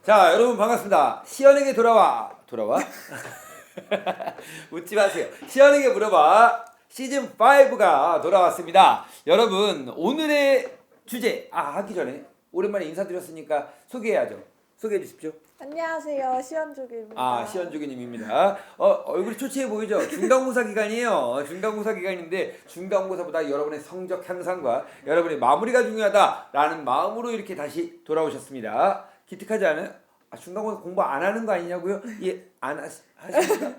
자, 여러분 반갑습니다. 시연에게 돌아와. 웃지 마세요. 시연에게 물어봐. 시즌 5가 돌아왔습니다. 여러분, 오늘의 주제 하기 전에 오랜만에 인사드렸으니까 소개해야죠. 소개해 주십시오. 안녕하세요, 시연주기입니다. 시연주기님입니다. 얼굴이 초췌해 보이죠? 중간고사 기간이에요. 중간고사 기간인데 중간고사보다 여러분의 성적 향상과 여러분의 마무리가 중요하다라는 마음으로 이렇게 다시 돌아오셨습니다. 기특하지 않아요? 중간고사 공부 안 하는 거 아니냐고요? 예, 안 하십니까?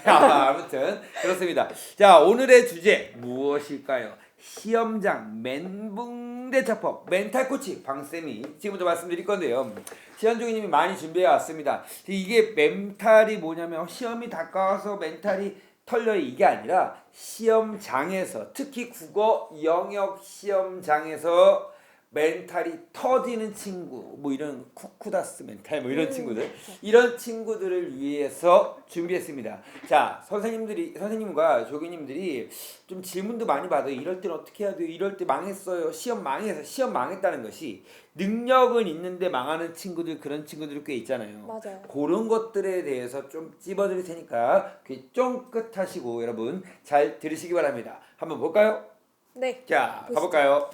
아무튼 그렇습니다. 자, 오늘의 주제 무엇일까요? 시험장 멘붕 대처법 멘탈 코치 방쌤이 지금부터 말씀드릴 건데요. 시연중이님이 많이 준비해 왔습니다. 이게 멘탈이 뭐냐면 시험이 다가와서 멘탈이 털려요 이게 아니라 시험장에서 특히 국어 영역 시험장에서 멘탈이 터지는 친구 뭐 이런 쿠쿠다스 멘탈 뭐 이런 친구들 이런 친구들을 위해서 준비했습니다. 자, 선생님과 조교님들이 좀 질문도 많이 받아요. 이럴 땐 어떻게 해야 돼요? 이럴 때 망했어요. 시험 망했다는 것이 능력은 있는데 망하는 친구들 그런 친구들 꽤 있잖아요. 맞아요. 그런 것들에 대해서 좀 찝어드릴 테니까 귀 쫑긋하시고 여러분 잘 들으시기 바랍니다. 한번 볼까요? 네. 자, 보시죠. 가볼까요?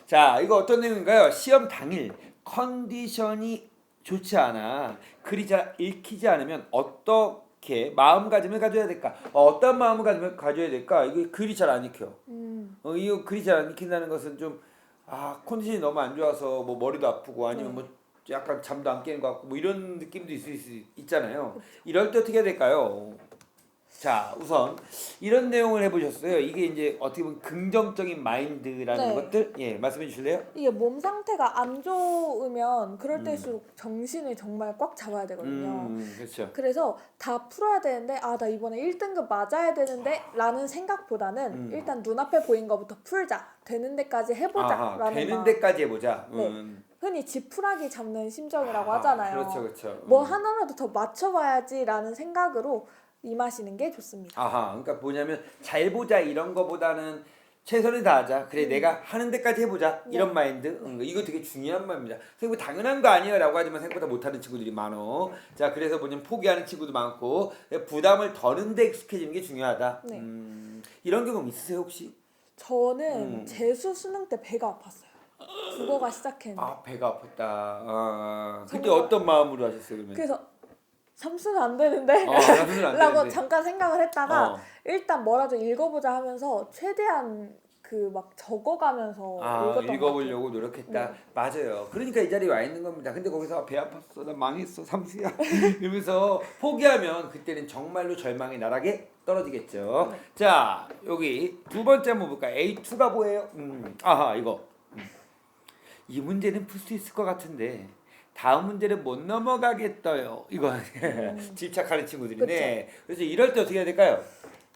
자, 이거 어떤 내용인가요? 시험 당일 컨디션이 좋지 않아 글이 잘 읽히지 않으면 어떻게 마음가짐을 가져야 될까? 어떤 마음가짐을 가져야 될까? 이게 글이 잘 안 읽혀. 이거 글이 잘 안 읽힌다는 것은 좀 컨디션이 너무 안 좋아서 뭐 머리도 아프고 아니면 뭐 약간 잠도 안 깨는 것 같고 뭐 이런 느낌도 있잖아요. 이럴 때 어떻게 해야 될까요? 자, 우선 이런 내용을 해보셨어요. 이게 이제 어떻게 보면 긍정적인 마인드라는 네. 것들, 예, 말씀해 주실래요? 이게 몸 상태가 안 좋으면 그럴 때일수록 정신을 정말 꽉 잡아야 되거든요. 그렇죠. 그래서 다 풀어야 되는데 나 이번에 1등급 맞아야 되는데 라는 생각보다는 일단 눈앞에 보인 거부터 풀자. 되는 데까지 해보자. 라는 되는 마음. 데까지 해보자. 네. 흔히 지푸라기 잡는 심정이라고 하잖아요. 그렇죠. 뭐 하나라도 더 맞춰봐야지라는 생각으로 임하시는 게 좋습니다. 그러니까 뭐냐면 잘 보자 이런 거보다는 최선을 다하자. 그래 내가 하는 데까지 해보자. 이런 마인드. 이거 되게 중요한 말입니다. 생각보다 당연한 거 아니에요라고 하지만 생각보다 못하는 친구들이 많어. 자, 그래서 뭐냐면 포기하는 친구도 많고 부담을 덜는 데 익숙해지는 게 중요하다. 네. 이런 경험 있으세요 혹시? 저는 재수 수능 때 배가 아팠어요. 국어가 시작했는데. 배가 아팠다. 그때 정말. 어떤 마음으로 하셨어요 그러면? 그래서 삼수는 안 되는데? 삼수는 안 라고 되는데. 잠깐 생각을 했다가 일단 뭐라도 읽어보자 하면서 최대한 그 막 적어가면서 읽었던 읽어보려고 노력했다. 네. 맞아요. 그러니까 이 자리에 와 있는 겁니다. 근데 거기서 배 아팠어, 나 망했어, 삼수야 이러면서 포기하면 그때는 정말로 절망의 나락에 떨어지겠죠. 자, 여기 두 번째 한번 볼까요? A2가 뭐예요? 이거. 이 문제는 풀 수 있을 것 같은데 다음 문제를 못 넘어가겠어요. 이거 집착하는 친구들이네. 그래서 이럴 때 어떻게 해야 될까요?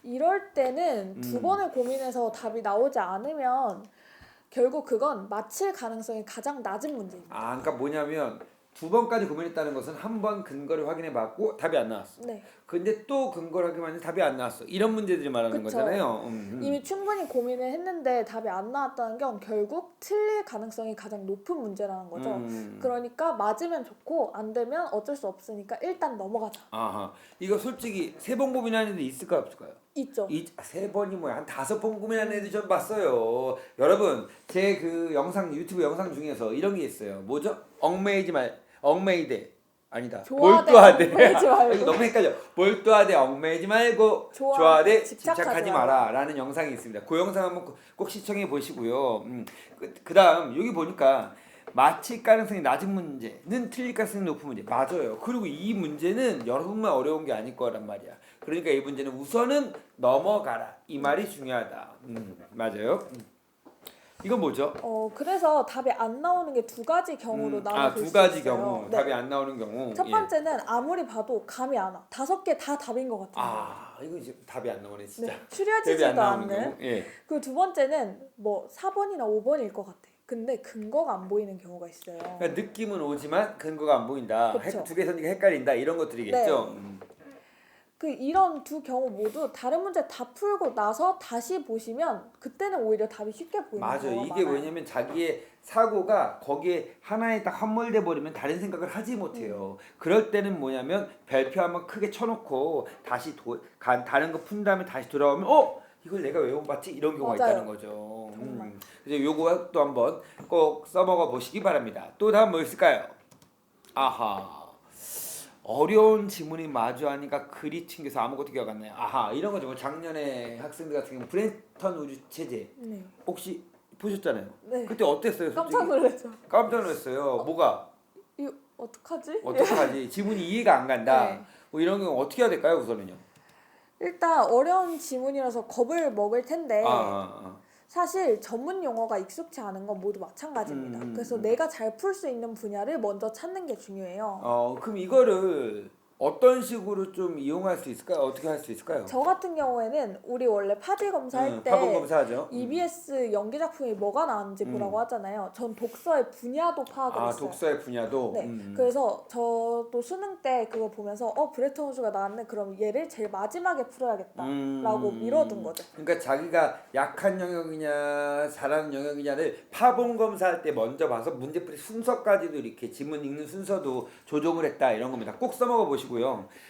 이럴 때는 두 번을 고민해서 답이 나오지 않으면 결국 그건 맞힐 가능성이 가장 낮은 문제입니다. 그러니까 뭐냐면 두 번까지 고민했다는 것은 한 번 근거를 확인해봤고 답이 안 나왔어. 네. 근데 또 근거를 확인했는데 답이 안 나왔어. 이런 문제들이 말하는 그쵸. 거잖아요. 이미 충분히 고민을 했는데 답이 안 나왔다는 건 결국 틀릴 가능성이 가장 높은 문제라는 거죠. 그러니까 맞으면 좋고 안 되면 어쩔 수 없으니까 일단 넘어가자. 이거 솔직히 세 번 고민하는 애 있을까요 없을까요? 있죠. 세 번이 뭐야? 한 5번 고민하는 애들 전 봤어요. 여러분 제 그 유튜브 영상 중에서 이런 게 있어요. 뭐죠? 얽매이대 아니다. 좋아하되 얽매이지 말고. 이거 너무 헷갈려. 몰두하되 얽매이지 말고 좋아하되 집착하지 마라라는 영상이 있습니다. 그 영상 한번 꼭 시청해 보시고요. 그다음 여기 보니까 맞힐 가능성이 낮은 문제는 틀릴 가능성이 높은 문제. 맞아요. 그리고 이 문제는 여러분만 어려운 게 아닐 거란 말이야. 그러니까 이 문제는 우선은 넘어가라. 이 말이 중요하다. 맞아요. 이건 뭐죠? 그래서 답이 안 나오는 게 두 가지 경우로 나눠볼 수 있어요. 두 가지 경우. 네. 답이 안 나오는 경우. 첫 번째는 아무리 봐도 감이 안 와. 5개 다 답인 것 같아요. 이거 이제 답이 안 나오네 진짜. 네. 답이 안 추려지지도 나오는 않는. 경우. 예. 그 두 번째는 뭐 4번이나 5번일 것 같아. 근데 근거가 안 보이는 경우가 있어요. 그러니까 느낌은 오지만 근거가 안 보인다. 그쵸. 두 개 선지가 헷갈린다. 이런 것들이겠죠. 그 이런 두 경우 모두 다른 문제 다 풀고 나서 다시 보시면 그때는 오히려 답이 쉽게 보이는 맞아요. 경우가 이게 많아요. 왜냐면 자기의 사고가 거기에 하나에 딱 함몰돼 버리면 다른 생각을 하지 못해요. 그럴 때는 뭐냐면 별표 한번 크게 쳐놓고 다시 다른 거 푼 다음에 다시 돌아오면 이걸 내가 왜 못 봤지? 이런 경우가 맞아요. 있다는 거죠. 정말. 그래서 요거 또 한번 꼭 써먹어 보시기 바랍니다. 또 다음 뭐 있을까요? 아하. 어려운 지문이 마주하니까 글이 튕겨서 아무것도 기억 안 나요. 아하, 이런 거죠. 뭐 작년에 학생들 같은 경우 브랜턴 우주 체제 네. 혹시 보셨잖아요. 네. 그때 어땠어요? 솔직히? 깜짝 놀랐죠. 깜짝 놀랐어요. 뭐가 이거 어떡하지? 어떡하지? 지문이 이해가 안 간다. 네. 뭐 이런 경우 어떻게 해야 될까요, 우선은요? 일단 어려운 지문이라서 겁을 먹을 텐데 아. 사실 전문 용어가 익숙치 않은 건 모두 마찬가지입니다. 그래서 내가 잘 풀 수 있는 분야를 먼저 찾는 게 중요해요. 그럼 이거를 어떤 식으로 좀 이용할 수 있을까요? 어떻게 할 수 있을까요? 저 같은 경우에는 우리 원래 파지 검사할 때 파본 검사하죠. EBS 연기 작품이 뭐가 나왔는지 보라고 하잖아요. 전 독서의 분야도 파악을 했어요. 독서의 분야도. 네. 그래서 저도 수능 때 그거 보면서 브레턴 우주가 나왔네. 그럼 얘를 제일 마지막에 풀어야겠다라고 미뤄둔 거죠. 그러니까 자기가 약한 영역이냐 잘하는 영역이냐를 파본 검사할 때 먼저 봐서 문제풀이 순서까지도 이렇게 지문 읽는 순서도 조정을 했다 이런 겁니다. 꼭 써먹어 보시고요.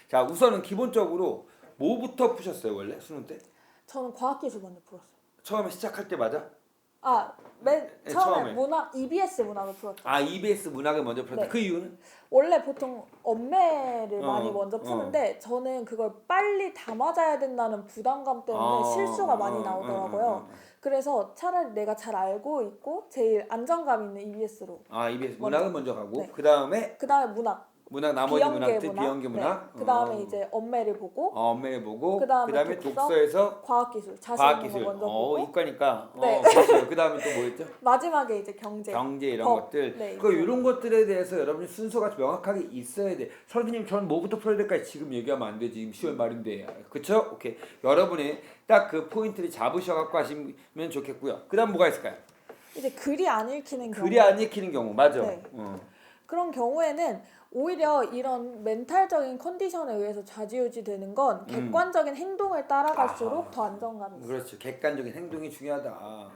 자, 우선은 기본적으로 뭐부터 푸셨어요 원래 수능 때? 저는 과학기술 먼저 풀었어요. 처음에 시작할 때 맞아? 맨 네, 처음에 문학 EBS 문학을 풀었죠. EBS 문학을 먼저 풀었다. 네. 그 이유는? 원래 보통 엄매를 많이 먼저 어. 푸는데 저는 그걸 빨리 다 맞아야 된다는 부담감 때문에 실수가 많이 나오더라고요. 그래서 차라리 내가 잘 알고 있고 제일 안정감 있는 EBS로. EBS 문학을 먼저 가고 네. 그다음에 나머지 비연계 문학들 비연계 문학. 네. 그다음에 이제 엄매를 보고 엄매를 보고 그다음에 독서에서 과학기술 자세히 과학기술. 있는 거 먼저 보고 이과니까. 네. 그렇죠. 그다음에 또 뭐였죠? 마지막에 이제 경제 이런 법. 것들. 네, 이런 것들에 대해서 여러분이 순서가 명확하게 있어야 돼. 선생님 저는 뭐부터 풀어야 될까? 지금 얘기하면 안 되지. 지금 10월 말인데. 그렇죠? 오케이. 여러분이 딱 그 포인트를 잡으셔 갖고 하시면 좋겠고요. 그다음 뭐가 있을까요? 이제 글이 안 읽히는 경우. 글이 안 읽히는 경우. 맞아. 네. 그런 경우에는 오히려 이런 멘탈적인 컨디션에 의해서 좌지우지 되는 건 객관적인 행동을 따라갈수록 더 안정감이 있어요. 그렇죠. 객관적인 행동이 중요하다.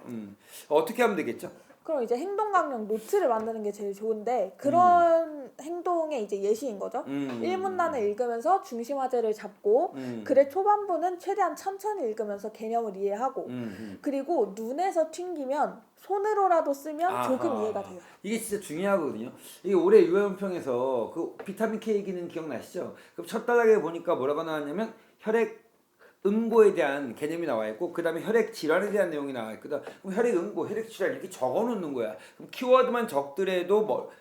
어떻게 하면 되겠죠? 그럼 이제 행동 강령 노트를 만드는 게 제일 좋은데 그런 행동의 이제 예시인 거죠. 1문단을 읽으면서 중심 화제를 잡고 글의 초반부는 최대한 천천히 읽으면서 개념을 이해하고 그리고 눈에서 튕기면 손으로라도 쓰면 조금 이해가 돼요. 이게 진짜 중요하거든요. 이게 올해 유연평에서 그 비타민 K 얘기는 기억나시죠? 그럼 첫 단락에 보니까 뭐라고 나왔냐면 혈액 응고에 대한 개념이 나와 있고 그 다음에 혈액 질환에 대한 내용이 나와 있거든. 그럼 혈액 응고, 혈액 질환 이렇게 적어 놓는 거야. 그럼 키워드만 적더라도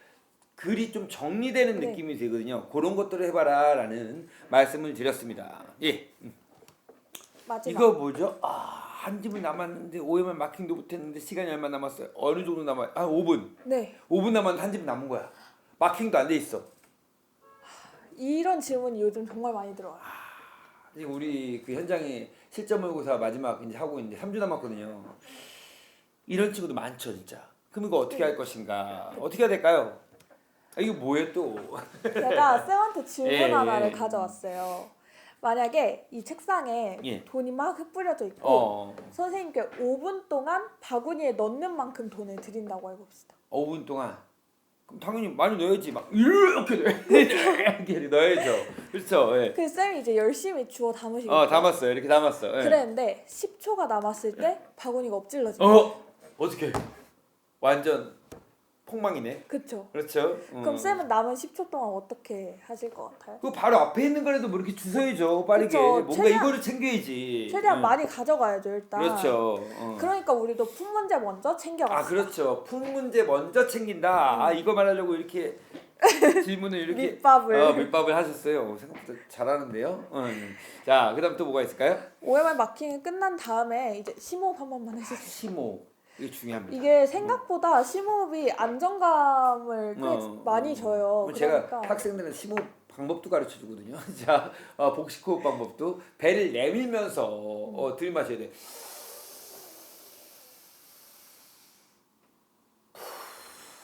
글이 좀 정리되는 느낌이 되거든요. 그런 것들을 해봐라 라는 말씀을 드렸습니다. 예. 마지막. 이거 뭐죠? 한 집은 남았는데 오해만 마킹도 못했는데 시간이 얼마 남았어요? 어느 정도 남아요? 5분. 네. 5분 남았는데 한 집 남은 거야. 마킹도 안 돼 있어. 이런 질문이 요즘 정말 많이 들어와요. 지금 우리 그 현장에 실전 모의고사 마지막 이제 하고 있는데 3주 남았거든요. 이런 친구도 많죠, 진짜. 그럼 이거 어떻게 할 것인가? 어떻게 해야 될까요? 이거 뭐예요 또? 제가 쌤한테 질문 하나를 예. 가져왔어요. 만약에 이 책상에 예. 돈이 막 흩뿌려져 있고 선생님께 5분 동안 바구니에 넣는 만큼 돈을 드린다고 해봅시다. 5분 동안? 그럼 당연히 많이 넣어야지. 막 이렇게 이렇게 넣어야죠. 그렇죠. 예. 그 쌤이 이제 열심히 주워 담으시겠죠. 담았어요. 이렇게 담았어. 예. 그랬는데 10초가 남았을 때 바구니가 엎질러져. 어떻게? 완전 폭망이네. 그쵸. 그렇죠. 그럼 쌤은 남은 10초 동안 어떻게 하실 것 같아요? 그 바로 앞에 있는 거라도 뭐 이렇게 주워야죠. 빠르게. 그쵸. 뭔가 이거를 챙겨야지. 최대한 많이 가져가야죠 일단. 그렇죠. 그러니까 우리도 푼 문제 먼저 챙겨갑시다. 그렇죠. 푼 문제 먼저 챙긴다. 이거 말하려고 이렇게 질문을 이렇게 밑밥을 하셨어요. 생각보다 잘하는데요. 자, 그다음 또 뭐가 있을까요? OMR 마킹이 끝난 다음에 이제 심호흡 한 번만 해주세요. 심호. 이게 중요합니다. 이게 생각보다 심호흡이 안정감을 꽤 많이 줘요. 제가 그러니까 학생들은 심호흡 방법도 가르쳐 주거든요. 자, 복식호흡 방법도 배를 내밀면서 들이마셔야 돼.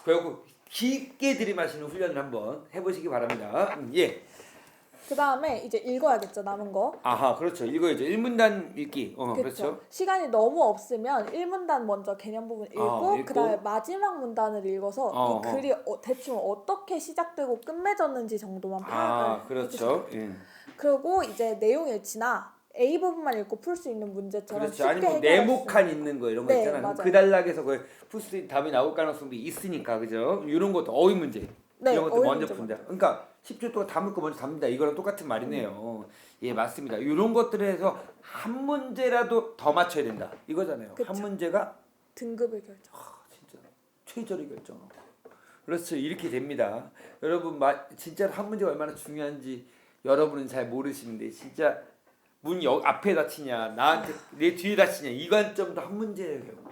그리고 깊게 들이마시는 훈련을 한번 해보시기 바랍니다. 예. 그 다음에 이제 읽어야겠죠, 남은 거. 아하, 그렇죠. 이거죠. 1문단 읽기. 그쵸. 그렇죠. 시간이 너무 없으면 1문단 먼저 개념 부분 읽고 그 다음에 마지막 문단을 읽어서 이 글이 대충 어떻게 시작되고 끝맺었는지 정도만 파악을 그렇죠. 그리고 이제 내용일지나 A 부분만 읽고 풀 수 있는 문제처럼 그렇죠. 쉽게 아니면 해결할 수 네모칸 있는 거 이런 거 네, 있잖아요. 맞아요. 그 단락에서 풀 수 있는 답이 나올 가능성도 있으니까, 그죠? 이런 것도 어휘 문제. 네, 이런 것도 어휘 먼저 문제 푼다. 그러니까 10초 동안 담을 거 먼저 답니다. 이거랑 똑같은 말이네요. 예, 맞습니다. 이런 것들을 해서 한 문제라도 더 맞춰야 된다. 이거잖아요. 그쵸. 한 문제가 등급을 결정. 진짜 최저를 결정하고. 그렇죠. 이렇게 됩니다. 여러분 진짜 한 문제가 얼마나 중요한지 여러분은 잘 모르시는데 진짜 문이 앞에다 치냐 나한테 내 뒤에다 치냐 이 관점도 한 문제예요.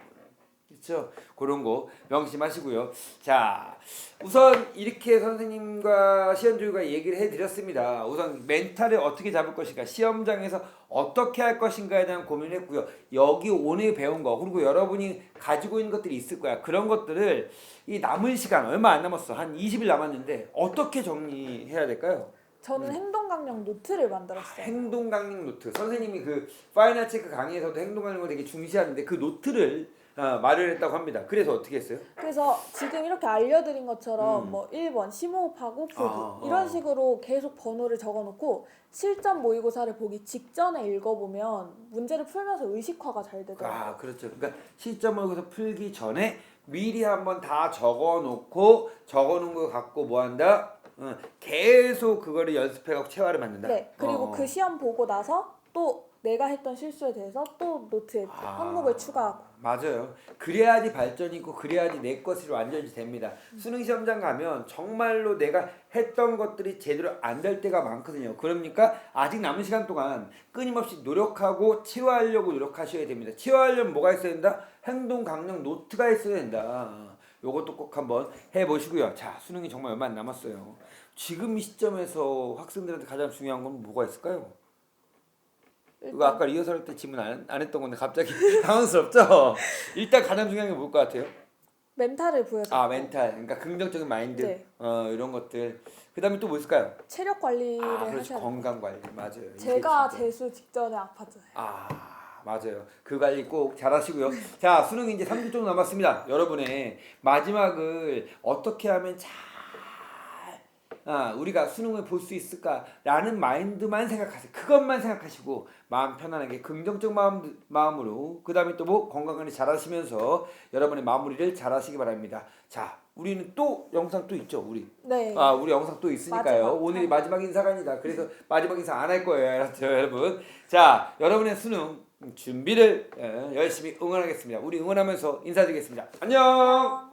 그렇죠? 그런 거 명심하시고요. 자, 우선 이렇게 선생님과 시연조가 얘기를 해드렸습니다. 우선 멘탈을 어떻게 잡을 것인가, 시험장에서 어떻게 할 것인가에 대한 고민을 했고요. 여기 오늘 배운 거, 그리고 여러분이 가지고 있는 것들이 있을 거야. 그런 것들을 이 남은 시간 얼마 안 남았어. 한 20일 남았는데 어떻게 정리해야 될까요? 저는 행동 강령 노트를 만들었어요. 행동 강령 노트. 선생님이 그 파이널 체크 강의에서도 행동 강령을 되게 중시하는데 그 노트를 마련했다고 합니다. 그래서 어떻게 했어요? 그래서 지금 이렇게 알려드린 것처럼 뭐 1번 심호흡하고 풀기 이런 식으로 계속 번호를 적어놓고 실전 모의고사를 보기 직전에 읽어보면 문제를 풀면서 의식화가 잘 되더라고요. 그렇죠. 그러니까 시점 모의고사 풀기 전에 미리 한번 다 적어놓고 적어놓은 거 갖고 뭐 한다? 계속 그거를 연습해갖고 체화를 만든다. 네. 그리고 그 시험 보고 나서 또 내가 했던 실수에 대해서 또 노트에 항목을 추가하고. 맞아요. 그래야지 발전이 있고 그래야지 내 것이 완전히 됩니다. 수능 시험장 가면 정말로 내가 했던 것들이 제대로 안 될 때가 많거든요. 그러니까 아직 남은 시간 동안 끊임없이 노력하고 체화하려고 노력하셔야 됩니다. 체화하려면 뭐가 있어야 된다? 행동 강령 노트가 있어야 된다. 요것도 꼭 한번 해보시고요. 자, 수능이 정말 얼마 안 남았어요. 지금 이 시점에서 학생들한테 가장 중요한 건 뭐가 있을까요? 이거 아까 리허설 때 질문 안 했던 건데 갑자기 당황스럽죠? 일단 가장 중요한 게 뭘 것 같아요? 멘탈을 보여줘. 멘탈. 그러니까 긍정적인 마인드. 네. 이런 것들. 그 다음에 또 뭐 있을까요? 체력 관리를 그렇죠. 하셔야 돼요. 건강 관리. 맞아요. 제가 이게 진짜. 재수 직전에 아팠잖아요. 맞아요. 그 관리 꼭 잘하시고요. 자, 수능이 이제 3주 정도 남았습니다. 여러분의 마지막을 어떻게 하면 잘 우리가 수능을 볼 수 있을까라는 마인드만 생각하세요. 그것만 생각하시고 마음 편안하게 긍정적 마음으로 그 다음에 또 뭐 건강관리 잘하시면서 여러분의 마무리를 잘하시기 바랍니다. 자, 우리는 또 영상 또 있죠, 우리. 네. 우리 영상 또 있으니까요. 오늘이 마지막 인사간이다. 그래서 마지막 인사 안 할 거예요, 알았죠, 여러분? 자, 여러분의 수능 준비를 열심히 응원하겠습니다. 우리 응원하면서 인사드리겠습니다. 안녕.